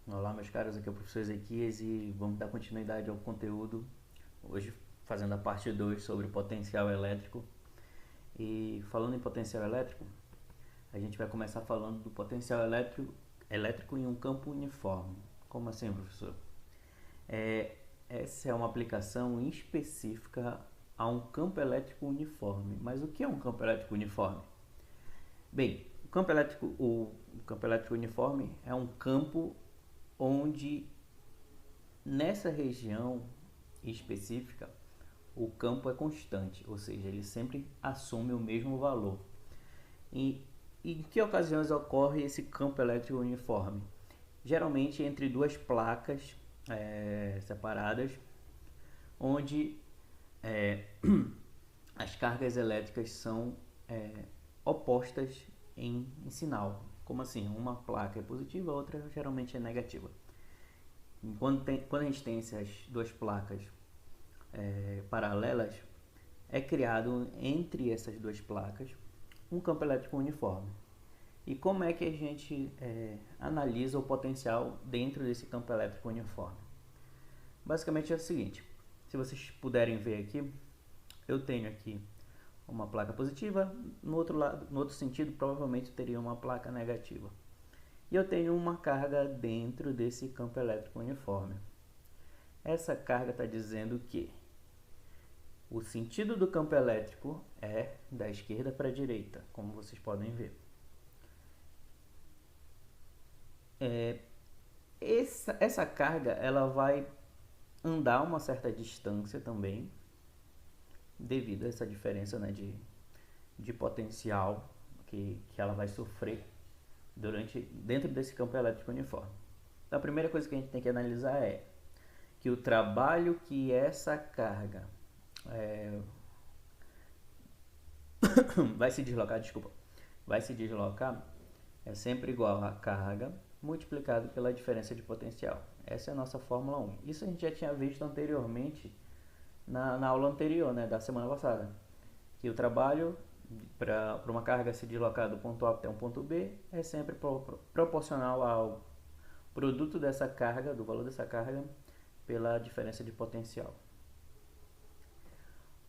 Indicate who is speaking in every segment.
Speaker 1: Olá, meus caros, aqui é o professor Ezequias e vamos dar continuidade ao conteúdo. Hoje fazendo a parte 2 sobre potencial elétrico. E falando em potencial elétrico, a gente vai começar falando do potencial elétrico em um campo uniforme. Como assim, professor? Essa é uma aplicação específica a um campo elétrico uniforme. Mas o que é um campo elétrico uniforme? Bem, o campo elétrico uniforme é um campo onde nessa região específica o campo é constante, ou seja, ele sempre assume o mesmo valor. E em que ocasiões ocorre esse campo elétrico uniforme? Geralmente entre duas placas separadas, onde as cargas elétricas são opostas em sinal. Como assim? Uma placa é positiva, a outra geralmente é negativa. Quando a gente tem essas duas placas paralelas, é criado entre essas duas placas um campo elétrico uniforme. E como é que a gente analisa o potencial dentro desse campo elétrico uniforme? Basicamente é o seguinte: se vocês puderem ver aqui, eu tenho aqui uma placa positiva, no outro sentido provavelmente teria uma placa negativa. E eu tenho uma carga dentro desse campo elétrico uniforme. Essa carga está dizendo que o sentido do campo elétrico é da esquerda para a direita, como vocês podem ver. Essa carga ela vai andar uma certa distância também, devido a essa diferença, né, de potencial que ela vai sofrer dentro desse campo elétrico uniforme. Então, a primeira coisa que a gente tem que analisar é que o trabalho que essa carga vai se deslocar é sempre igual a carga multiplicado pela diferença de potencial. Essa é a nossa Fórmula 1. Isso a gente já tinha visto anteriormente na aula anterior, né, da semana passada, que o trabalho para uma carga se deslocar do ponto A até um ponto B é sempre proporcional ao produto dessa carga, do valor dessa carga, pela diferença de potencial.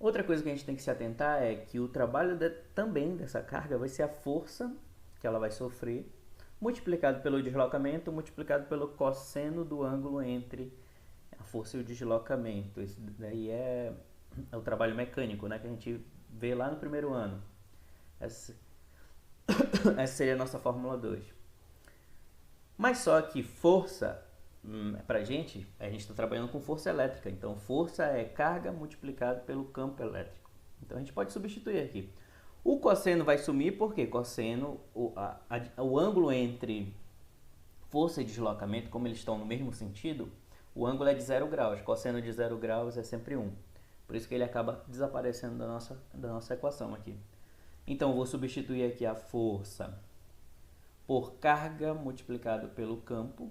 Speaker 1: Outra coisa que a gente tem que se atentar é que o trabalho também dessa carga vai ser a força que ela vai sofrer, multiplicado pelo deslocamento, multiplicado pelo cosseno do ângulo entre a força e o deslocamento. Isso daí é o trabalho mecânico, né, que a gente vê lá no primeiro ano. Essa seria a nossa Fórmula 2. Mas só que força, pra gente, a gente está trabalhando com força elétrica. Então, força é carga multiplicado pelo campo elétrico. Então, a gente pode substituir aqui. O cosseno vai sumir porque cosseno, o ângulo entre força e deslocamento, como eles estão no mesmo sentido, o ângulo é de 0 graus. Cosseno de 0 graus é sempre 1. Por isso que ele acaba desaparecendo da nossa equação aqui. Então, eu vou substituir aqui a força por carga multiplicado pelo campo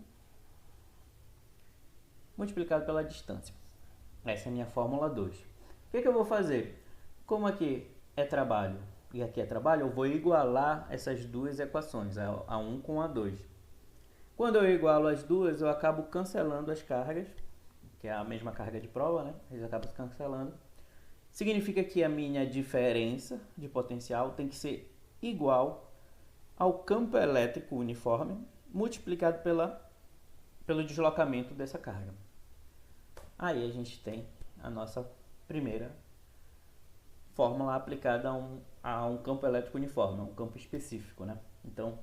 Speaker 1: multiplicado pela distância. Essa é a minha Fórmula 2. O que eu vou fazer? Como aqui é trabalho e aqui é trabalho, eu vou igualar essas duas equações, a 1 com a 2. Quando eu igualo as duas, eu acabo cancelando as cargas, que é a mesma carga de prova, né? Eles acabam cancelando. Significa que a minha diferença de potencial tem que ser igual ao campo elétrico uniforme multiplicado pelo deslocamento dessa carga. Aí a gente tem a nossa primeira fórmula aplicada a um campo elétrico uniforme, a um campo específico, né? Então,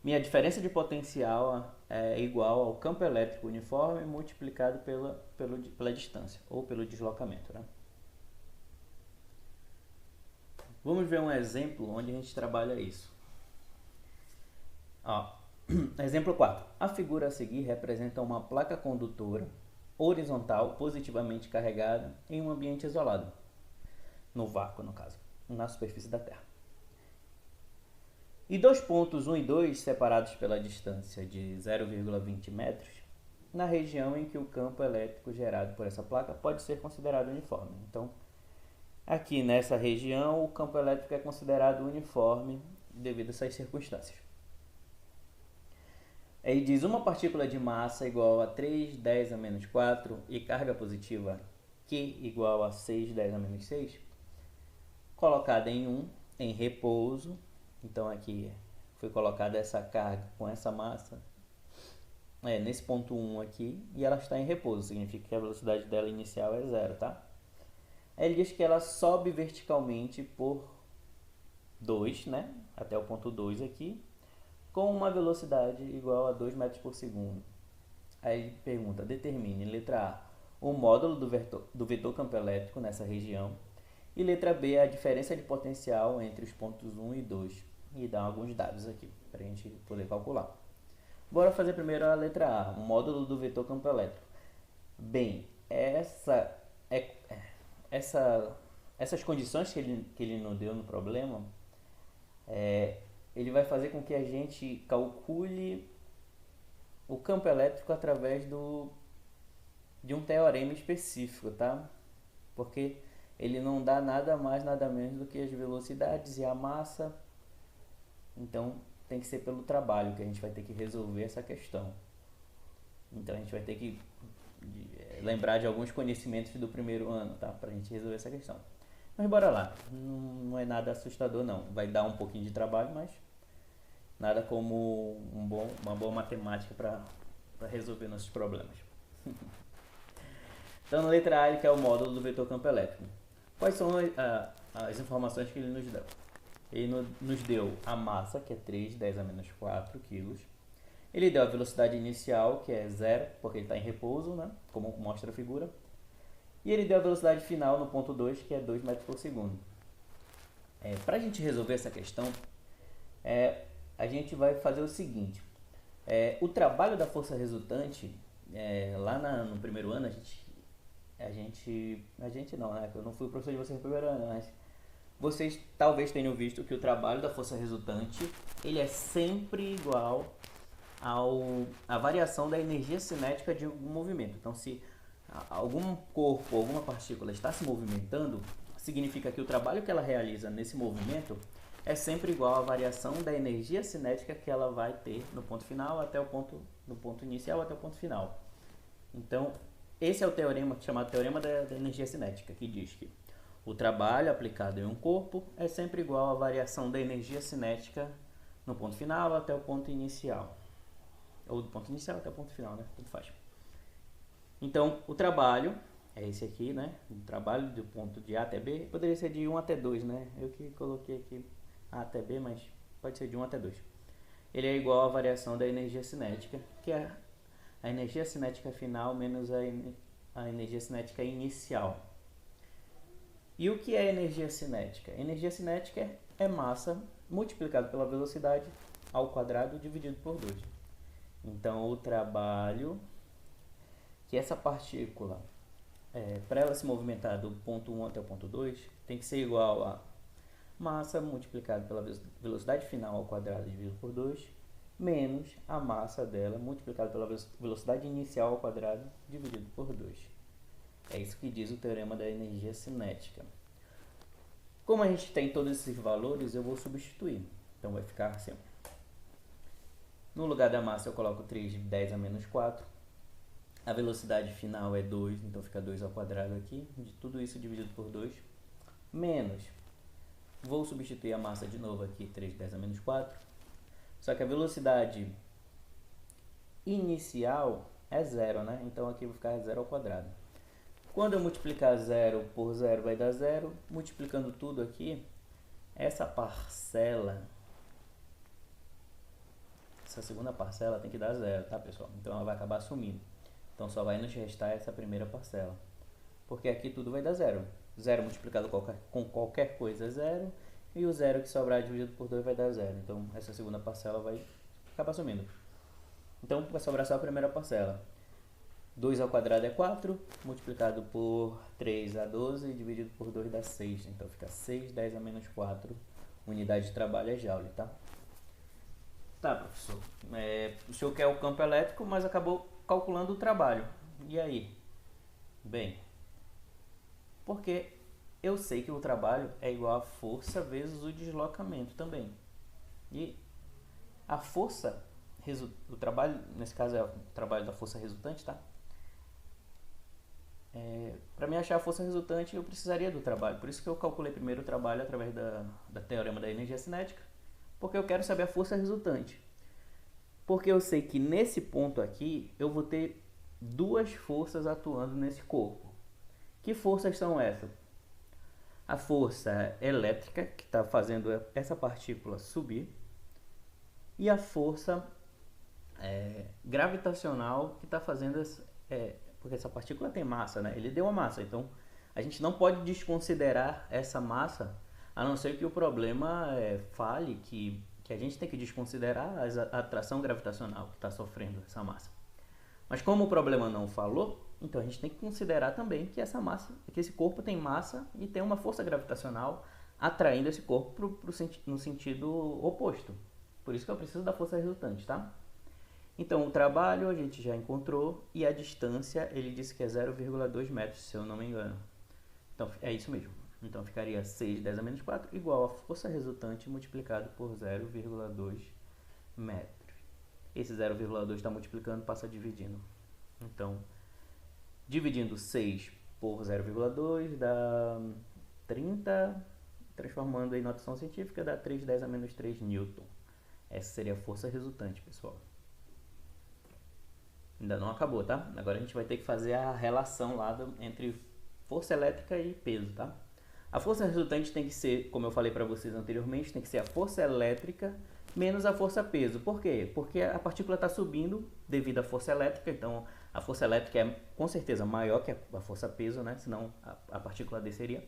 Speaker 1: minha diferença de potencial é igual ao campo elétrico uniforme multiplicado pela distância, ou pelo deslocamento, né? Vamos ver um exemplo onde a gente trabalha isso. Exemplo 4. A figura a seguir representa uma placa condutora horizontal positivamente carregada em um ambiente isolado, no vácuo, no caso, na superfície da Terra. E dois pontos 1 e 2 separados pela distância de 0,20 metros na região em que o campo elétrico gerado por essa placa pode ser considerado uniforme. Então, aqui nessa região, o campo elétrico é considerado uniforme devido a essas circunstâncias. Aí diz uma partícula de massa igual a 3, 10 a menos 4 e carga positiva Q igual a 6, 10 a menos 6, colocada em repouso. Então aqui foi colocada essa carga com essa massa nesse ponto 1 aqui, e ela está em repouso, significa que a velocidade dela inicial é zero, tá? Aí ele diz que ela sobe verticalmente por 2, né, até o ponto 2 aqui, com uma velocidade igual a 2 metros por segundo. Aí ele pergunta, determine, letra A, o módulo do vetor campo elétrico nessa região, e letra B, a diferença de potencial entre os pontos 1 e 2. E dá alguns dados aqui, para a gente poder calcular. Bora fazer primeiro a letra A, o módulo do vetor campo elétrico. Bem, essas condições que ele nos deu no problema, ele vai fazer com que a gente calcule o campo elétrico através de um teorema específico, tá? Porque ele não dá nada mais, nada menos do que as velocidades e a massa. Então tem que ser pelo trabalho que a gente vai ter que resolver essa questão. Então a gente vai ter que lembrar de alguns conhecimentos do primeiro ano, tá? Pra gente resolver essa questão. Mas bora lá, não é nada assustador não, vai dar um pouquinho de trabalho, mas nada como uma boa matemática para resolver nossos problemas. Então na letra A ele quer o módulo do vetor campo elétrico. Quais são as informações que ele nos deu? Ele nos deu a massa, que é 3, 10 a menos 4 quilos. Ele deu a velocidade inicial, que é zero, porque ele está em repouso, né? Como mostra a figura. E ele deu a velocidade final no ponto 2, que é 2 metros por segundo. Para a gente resolver essa questão, a gente vai fazer o seguinte. O trabalho da força resultante, lá no primeiro ano, a gente não, né? Eu não fui professor de vocês no primeiro ano, mas vocês talvez tenham visto que o trabalho da força resultante, ele é sempre igual à variação da energia cinética de algum movimento. Então, se algum corpo, alguma partícula está se movimentando, significa que o trabalho que ela realiza nesse movimento é sempre igual à variação da energia cinética que ela vai ter no ponto final até no ponto inicial até o ponto final. Então, esse é o teorema chamado teorema da energia cinética, que diz que o trabalho aplicado em um corpo é sempre igual à variação da energia cinética no ponto final até o ponto inicial. Ou do ponto inicial até o ponto final, né? Tanto faz. Então, o trabalho é esse aqui, né? O trabalho do ponto de A até B. Poderia ser de 1 até 2, né? Eu que coloquei aqui A até B, mas pode ser de 1 até 2. Ele é igual à variação da energia cinética, que é a energia cinética final menos a energia cinética inicial. E o que é energia cinética? Energia cinética é massa multiplicado pela velocidade ao quadrado dividido por 2. Então, o trabalho que essa partícula, para ela se movimentar do ponto 1 até o ponto 2, tem que ser igual a massa multiplicado pela velocidade final ao quadrado dividido por 2, menos a massa dela multiplicado pela velocidade inicial ao quadrado dividido por 2. É isso que diz o teorema da energia cinética. Como a gente tem todos esses valores, eu vou substituir. Então vai ficar assim. No lugar da massa eu coloco 3 de 10 a menos 4. A velocidade final é 2, então fica 2 ao quadrado aqui. De tudo isso dividido por 2. Menos. Vou substituir a massa de novo aqui, 3 de 10 a menos 4. Só que a velocidade inicial é 0, né? Então aqui vai ficar 0 ao quadrado. Quando eu multiplicar 0 por 0 vai dar 0. Multiplicando tudo aqui, essa parcela, essa segunda parcela tem que dar 0, tá, pessoal? Então ela vai acabar sumindo. Então só vai nos restar essa primeira parcela. Porque aqui tudo vai dar 0. 0 multiplicado com qualquer coisa é 0. E o 0 que sobrar dividido por 2 vai dar 0. Então essa segunda parcela vai acabar sumindo. Então vai sobrar só a primeira parcela. 2 ao quadrado é 4, multiplicado por 3 dá 12, dividido por 2 dá 6. Então fica 6, 10 a menos 4. Unidade de trabalho é joule, tá? Tá, professor. O senhor quer o campo elétrico, mas acabou calculando o trabalho. E aí? Bem, porque eu sei que o trabalho é igual a força vezes o deslocamento também. E a força o trabalho, nesse caso é o trabalho da força resultante, tá? Para mim achar a força resultante, eu precisaria do trabalho. Por isso que eu calculei primeiro o trabalho através da teorema da energia cinética, porque eu quero saber a força resultante. Porque eu sei que nesse ponto aqui, eu vou ter duas forças atuando nesse corpo. Que forças são essas? A força elétrica, que está fazendo essa partícula subir, e a força gravitacional, que está fazendo porque essa partícula tem massa, né? Ele deu uma massa, então a gente não pode desconsiderar essa massa, a não ser que o problema fale que a gente tem que desconsiderar a atração gravitacional que está sofrendo essa massa. Mas como o problema não falou, então a gente tem que considerar também que essa massa, que esse corpo tem massa e tem uma força gravitacional atraindo esse corpo no sentido oposto. Por isso que eu preciso da força resultante, tá? Então o trabalho a gente já encontrou e a distância ele disse que é 0,2 metros, se eu não me engano. Então é isso mesmo. Então ficaria 6 10 a menos 4 igual a força resultante multiplicado por 0,2 metros. Esse 0,2 está multiplicando, passa dividindo. Então, dividindo 6 por 0,2 dá 30, transformando em notação científica, dá 3 10 a menos 3 newton. Essa seria a força resultante, pessoal. Ainda não acabou, tá? Agora a gente vai ter que fazer a relação lá entre força elétrica e peso, tá? A força resultante tem que ser, como eu falei para vocês anteriormente, tem que ser a força elétrica menos a força peso. Por quê? Porque a partícula está subindo devido à força elétrica, então a força elétrica é com certeza maior que a força peso, né? Senão a partícula desceria.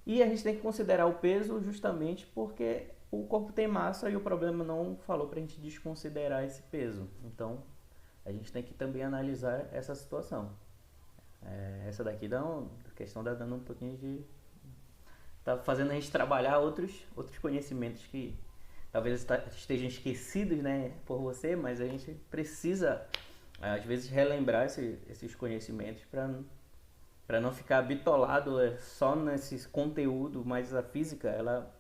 Speaker 1: E a gente tem que considerar o peso justamente porque o corpo tem massa e o problema não falou para a gente desconsiderar esse peso. Então a gente tem que também analisar essa situação. Essa daqui a questão está dando um pouquinho de... Está fazendo a gente trabalhar outros conhecimentos que talvez estejam esquecidos, né, por você, mas a gente precisa, às vezes, relembrar esses conhecimentos para não ficar bitolado só nesse conteúdo, mas a física, ela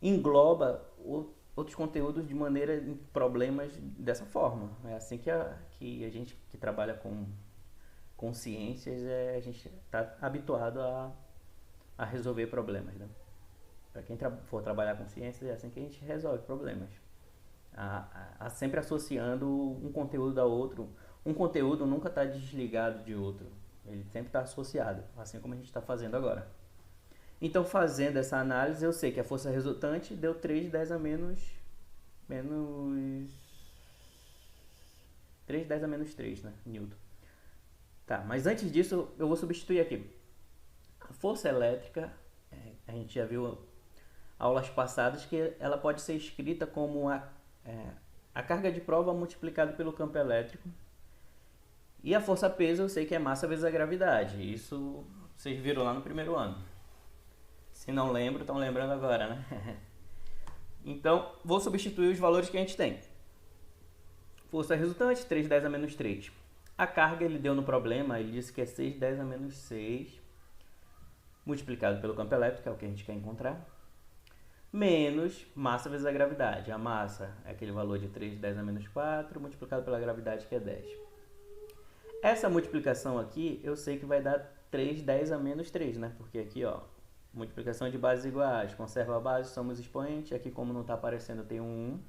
Speaker 1: engloba outros conteúdos de maneira em problemas dessa forma. É assim que a gente que trabalha com ciências, a gente está habituado a resolver problemas, né? Para quem for trabalhar com ciências, é assim que a gente resolve problemas. Sempre associando um conteúdo a outro. Um conteúdo nunca está desligado de outro. Ele sempre está associado, assim como a gente está fazendo agora. Então, fazendo essa análise, eu sei que a força resultante deu 3 10 a menos 3 10 a menos 3, né? Newton. Tá, mas antes disso, eu vou substituir aqui. A força elétrica, a gente já viu aulas passadas que ela pode ser escrita como a carga de prova multiplicada pelo campo elétrico. E a força peso eu sei que é massa vezes a gravidade. Isso vocês viram lá no primeiro ano. Se não lembram, estão lembrando agora, né? Então, vou substituir os valores que a gente tem. Força resultante, 3 10 a menos 3. A carga ele deu no problema, ele disse que é 6 10 a menos 6 multiplicado pelo campo elétrico, que é o que a gente quer encontrar, menos massa vezes a gravidade. A massa é aquele valor de 3 10 a menos 4 multiplicado pela gravidade, que é 10. Essa multiplicação aqui, eu sei que vai dar 3 10 a menos 3, né? Porque aqui, ó, multiplicação de bases iguais, conserva a base, somos expoente. Aqui, como não está aparecendo, tem um 1.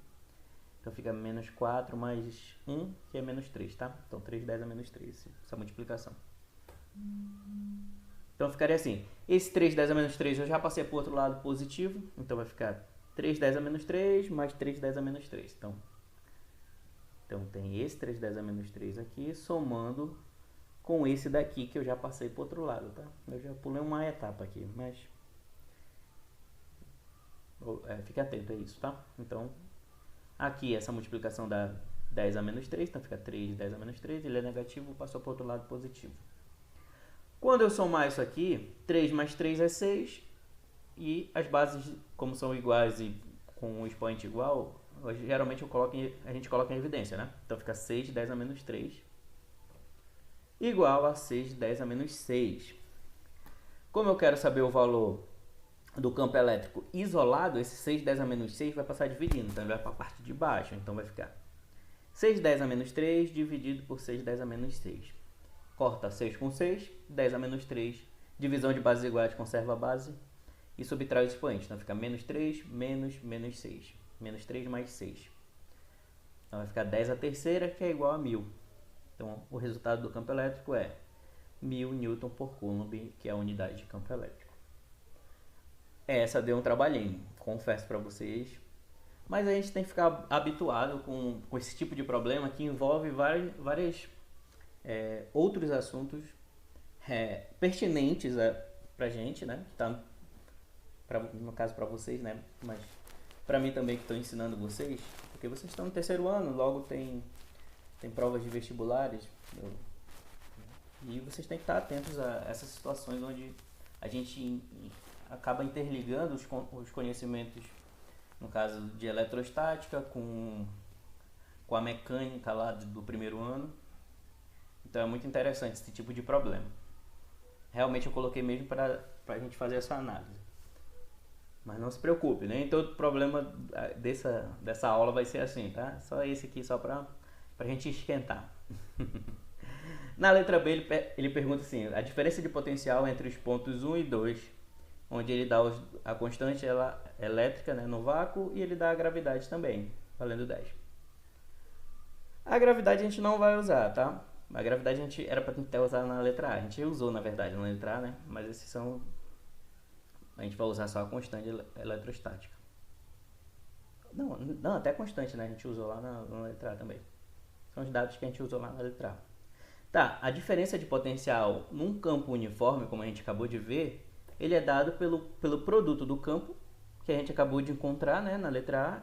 Speaker 1: Então fica menos 4 mais 1, que é menos 3, tá? Então 3 10 a menos 3, essa multiplicação. Então ficaria assim, esse 3 10 a menos 3 eu já passei para o outro lado positivo, então vai ficar 3 10 a menos 3 mais 3 10 a menos 3. Então tem esse 3 10 a menos 3 aqui, somando com esse daqui que eu já passei para o outro lado, tá? Eu já pulei uma etapa aqui, mas... fique atento a isso, tá? Então, aqui essa multiplicação dá 10 a menos 3, então fica 3 10 a menos 3, ele é negativo, passou para o outro lado positivo. Quando eu somar isso aqui, 3 mais 3 é 6, e as bases, como são iguais e com o expoente igual, geralmente a gente coloca em evidência, né? Então fica 6 10 a menos 3, igual a 6 10 a menos 6. Como eu quero saber o valor do campo elétrico isolado, esse 6 10 a menos 6 vai passar dividindo, então ele vai para a parte de baixo, então vai ficar 6/10 a menos 3 dividido por 6/10 a menos 6. Corta 6 com 6, 10 a menos 3. Divisão de bases iguais, conserva a base. E subtrai o expoente. Então fica menos 3 menos 6. Menos 3 mais 6. Então vai ficar 10 a terceira, que é igual a 1000. Então o resultado do campo elétrico é 1000 Newton por Coulomb, que é a unidade de campo elétrico. Essa deu um trabalhinho, confesso para vocês. Mas a gente tem que ficar habituado com esse tipo de problema que envolve vários outros assuntos pertinentes para a gente, né? Tá, no caso para vocês, né? Mas para mim também que estou ensinando vocês, porque vocês estão no terceiro ano, logo tem provas de vestibulares, e vocês têm que estar atentos a essas situações onde a gente acaba interligando os conhecimentos, no caso de eletrostática, com a mecânica lá do primeiro ano. Então é muito interessante esse tipo de problema. Realmente eu coloquei mesmo para a gente fazer essa análise. Mas não se preocupe, nem todo problema dessa aula vai ser assim, tá? Só esse aqui, só para a gente esquentar. Na letra B ele pergunta assim, a diferença de potencial entre os pontos 1 e 2, onde ele dá a constante elétrica, né, no vácuo, e ele dá a gravidade também, valendo 10. A gravidade a gente não vai usar, tá? A gravidade a gente era para tentar usar na letra A. A gente usou, na verdade, na letra A, né? Mas esses são... A gente vai usar só a constante eletrostática. Não, até a constante, né? A gente usou lá na letra A também. São os dados que a gente usou lá na letra A. Tá, a diferença de potencial num campo uniforme, como a gente acabou de ver, ele é dado pelo produto do campo, que a gente acabou de encontrar, né, na letra A,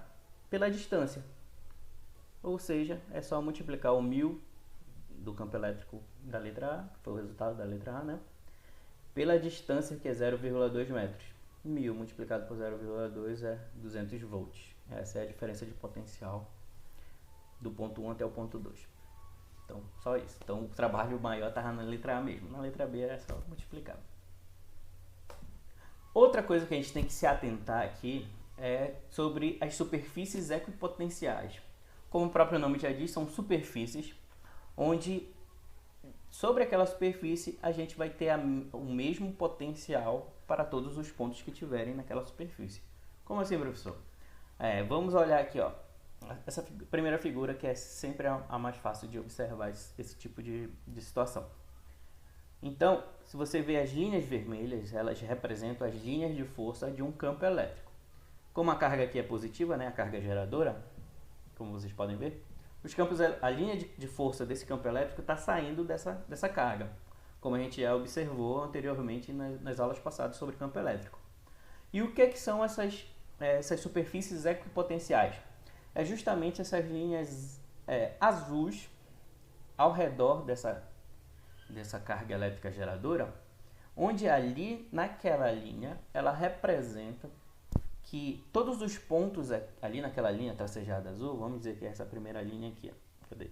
Speaker 1: pela distância. Ou seja, é só multiplicar o 1000 do campo elétrico da letra A, que foi o resultado da letra A, né, pela distância, que é 0,2 metros. 1000 multiplicado por 0,2 é 200 volts. Essa é a diferença de potencial do ponto 1 até o ponto 2. Então, só isso. Então, o trabalho maior estava na letra A mesmo. Na letra B é só multiplicar. Outra coisa que a gente tem que se atentar aqui é sobre as superfícies equipotenciais. Como o próprio nome já diz, são superfícies onde sobre aquela superfície a gente vai ter o mesmo potencial para todos os pontos que tiverem naquela superfície. Como assim, professor? Vamos olhar aqui, ó, essa primeira figura, que é sempre a mais fácil de observar esse tipo de situação. Então, se você vê as linhas vermelhas, elas representam as linhas de força de um campo elétrico. Como a carga aqui é positiva, né, a carga geradora, como vocês podem ver, os campos, a linha de força desse campo elétrico está saindo dessa carga, como a gente já observou anteriormente nas aulas passadas sobre campo elétrico. E o que são essas superfícies equipotenciais? É justamente essas linhas azuis ao redor dessa carga elétrica geradora, onde ali naquela linha ela representa que todos os pontos ali naquela linha tracejada azul, vamos dizer que é essa primeira linha aqui, ó. Cadê?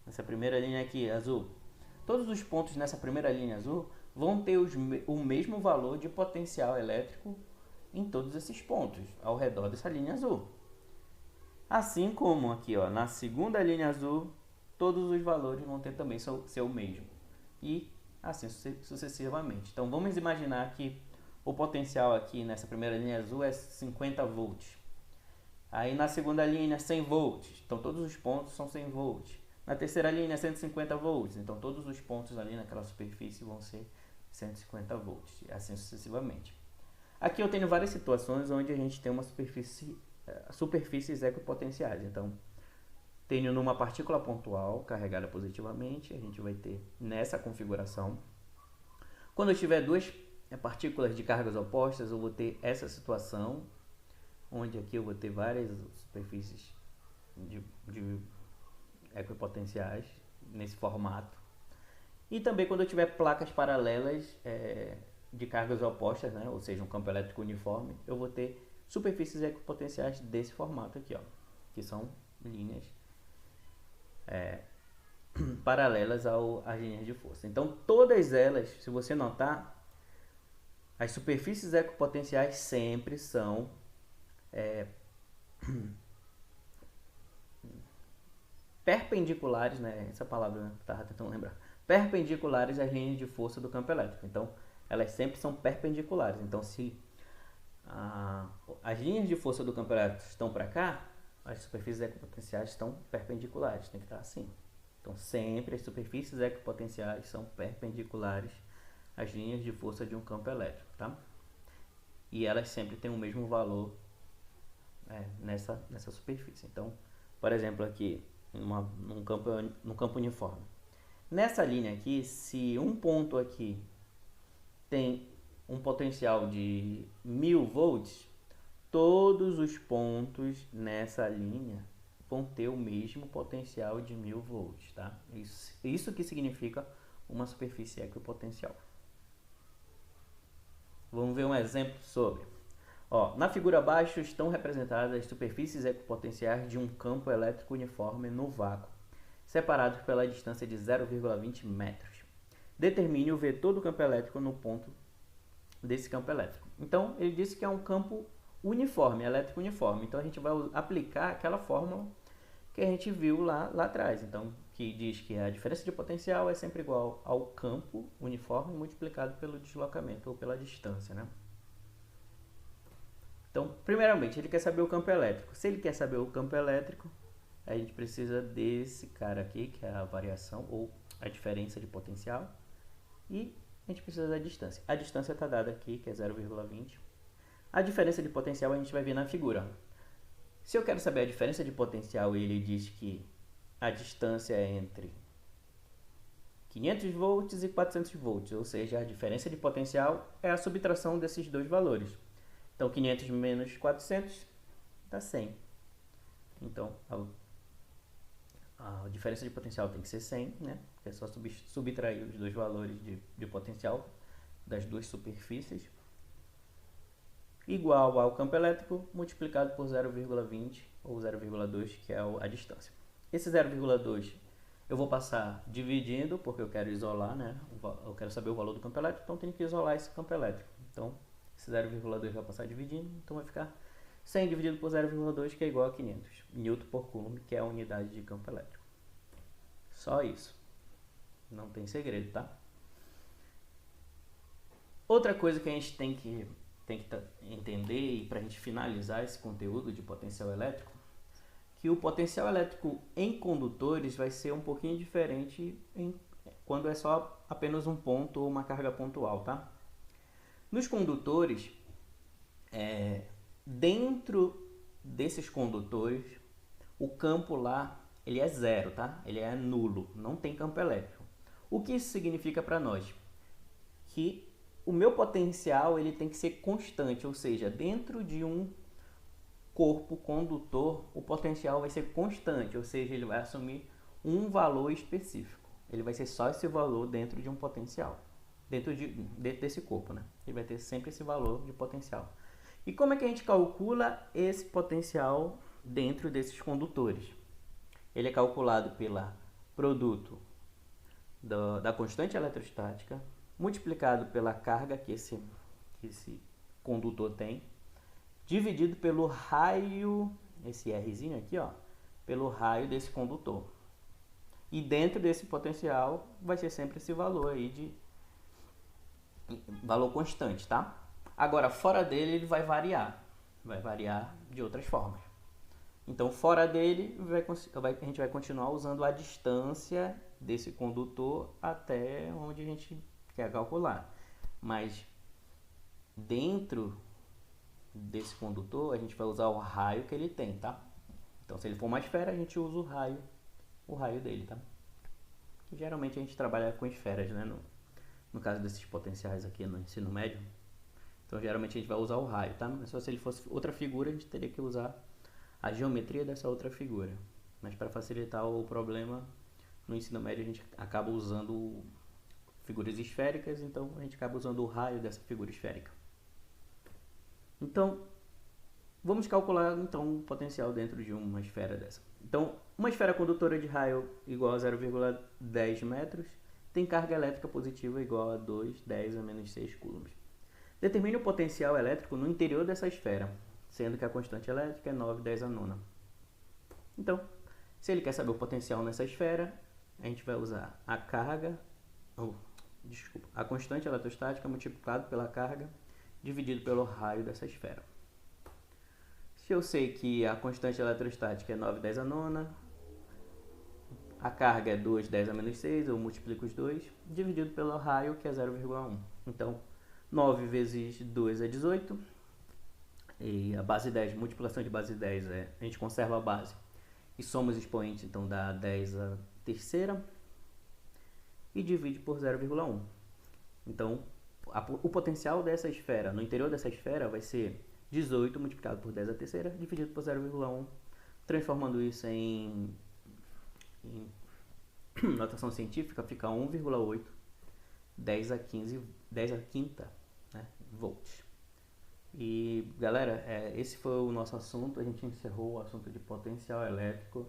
Speaker 1: Essa primeira linha aqui, azul. Todos os pontos nessa primeira linha azul vão ter o mesmo valor de potencial elétrico em todos esses pontos, ao redor dessa linha azul. Assim como aqui, ó, na segunda linha azul, todos os valores vão ter também ser o mesmo. E assim sucessivamente. Então vamos imaginar que o potencial aqui nessa primeira linha azul é 50 volts. Aí na segunda linha 100 volts. Então todos os pontos são 100 volts. Na terceira linha 150 volts. Então todos os pontos ali naquela superfície vão ser 150 volts. E assim sucessivamente. Aqui eu tenho várias situações onde a gente tem uma superfícies equipotenciais. Então tenho numa partícula pontual carregada positivamente, a gente vai ter nessa configuração. Quando eu tiver duas partículas de cargas opostas, eu vou ter essa situação, onde aqui eu vou ter várias superfícies de equipotenciais nesse formato. E também quando eu tiver placas paralelas de cargas opostas, né, ou seja, um campo elétrico uniforme, eu vou ter superfícies equipotenciais desse formato aqui, ó, que são linhas paralelas às linhas de força. Então todas elas, se você notar, as superfícies equipotenciais sempre são perpendiculares, né? Essa palavra eu estava tentando lembrar. Perpendiculares às linhas de força do campo elétrico. Então, elas sempre são perpendiculares. Então, se as linhas de força do campo elétrico estão para cá, as superfícies equipotenciais estão perpendiculares. Tem que estar assim. Então, sempre as superfícies equipotenciais são perpendiculares às linhas de força de um campo elétrico, tá? E elas sempre têm o mesmo valor nessa superfície. Então, por exemplo, aqui, num campo uniforme. Nessa linha aqui, se um ponto aqui tem um potencial de 1000 volts, todos os pontos nessa linha vão ter o mesmo potencial de 1000 volts, tá? Isso que significa uma superfície equipotencial. Vamos ver um exemplo sobre. Na figura abaixo estão representadas as superfícies equipotenciais de um campo elétrico uniforme no vácuo, separados pela distância de 0,20 metros. Determine o vetor do campo elétrico no ponto desse campo elétrico. Então, ele disse que é um campo uniforme, elétrico uniforme. Então, a gente vai aplicar aquela fórmula que a gente viu lá atrás. Então, que diz que a diferença de potencial é sempre igual ao campo uniforme multiplicado pelo deslocamento ou pela distância, né? Então, primeiramente, ele quer saber o campo elétrico. Se ele quer saber o campo elétrico, a gente precisa desse cara aqui, que é a variação ou a diferença de potencial. E a gente precisa da distância. A distância está dada aqui, que é 0,20. A diferença de potencial a gente vai ver na figura. Se eu quero saber a diferença de potencial, ele diz que a distância é entre 500 volts e 400 volts, ou seja, a diferença de potencial é a subtração desses dois valores. Então, 500 menos 400 dá 100. Então, a diferença de potencial tem que ser 100, né? É só subtrair os dois valores de potencial das duas superfícies, igual ao campo elétrico multiplicado por 0,20 ou 0,2, que é a distância. Esse 0,2 eu vou passar dividindo, porque eu quero isolar, né? Eu quero saber o valor do campo elétrico, então tenho que isolar esse campo elétrico. Então, esse 0,2 vai passar dividindo, então vai ficar 100 dividido por 0,2, que é igual a 500 Newton por Coulomb, que é a unidade de campo elétrico. Só isso. Não tem segredo, tá? Outra coisa que a gente tem que entender, e para a gente finalizar esse conteúdo de potencial elétrico, que o potencial elétrico em condutores vai ser um pouquinho diferente quando é só apenas um ponto ou uma carga pontual, tá? Nos condutores, dentro desses condutores, o campo lá ele é zero, tá? Ele é nulo, não tem campo elétrico. O que isso significa para nós? Que o meu potencial ele tem que ser constante, ou seja, dentro de um corpo condutor, o potencial vai ser constante, ou seja, ele vai assumir um valor específico. Ele vai ser só esse valor dentro de um potencial, dentro desse corpo, né? Ele vai ter sempre esse valor de potencial. E como é que a gente calcula esse potencial dentro desses condutores? Ele é calculado pelo produto da constante eletrostática multiplicado pela carga que esse condutor tem, dividido pelo raio, esse Rzinho aqui, ó, pelo raio desse condutor. E dentro desse potencial vai ser sempre esse valor aí de valor constante, tá? Agora, fora dele ele vai variar de outras formas. Então, fora dele, a gente vai continuar usando a distância desse condutor até onde a gente quer calcular. Mas, dentro desse condutor, a gente vai usar o raio que ele tem, tá? Então, se ele for uma esfera, a gente usa o raio dele, tá? Que geralmente a gente trabalha com esferas, né? No caso desses potenciais aqui no ensino médio. Então, geralmente a gente vai usar o raio, tá? Mas se ele fosse outra figura, a gente teria que usar a geometria dessa outra figura. Mas para facilitar o problema, no ensino médio a gente acaba usando figuras esféricas, então a gente acaba usando o raio dessa figura esférica. Então, vamos calcular então o potencial dentro de uma esfera dessa. Então, uma esfera condutora de raio igual a 0,10 metros tem carga elétrica positiva igual a 2, 10 a menos 6 coulombs. Determine o potencial elétrico no interior dessa esfera, sendo que a constante elétrica é 9, 10 a nona. Então, Se ele quer saber o potencial nessa esfera, a gente vai usar a carga, a constante eletrostática multiplicado pela carga dividido pelo raio dessa esfera. Se eu sei que a constante eletrostática é 9 10 a nona, a carga é 2 10 a menos 6, eu multiplico os dois, dividido pelo raio, que é 0,1. Então, 9 vezes 2 é 18, e a base 10, multiplicação de base 10 a gente conserva a base e soma os expoentes, então dá 10 a terceira, e divide por 0,1. Então, o potencial dessa esfera, no interior dessa esfera, vai ser 18 multiplicado por 10 a terceira, dividido por 0,1, transformando isso em notação científica, fica 1,8 10 a quinta, né, volts. E galera, esse foi o nosso assunto. A gente encerrou o assunto de potencial elétrico.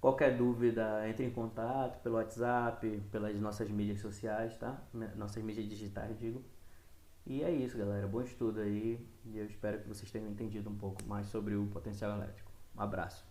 Speaker 1: Qualquer dúvida, entre em contato pelo WhatsApp, pelas nossas mídias sociais, tá? Nossas mídias digitais, digo. E é isso, galera. Bom estudo aí. E eu espero que vocês tenham entendido um pouco mais sobre o potencial elétrico. Um abraço.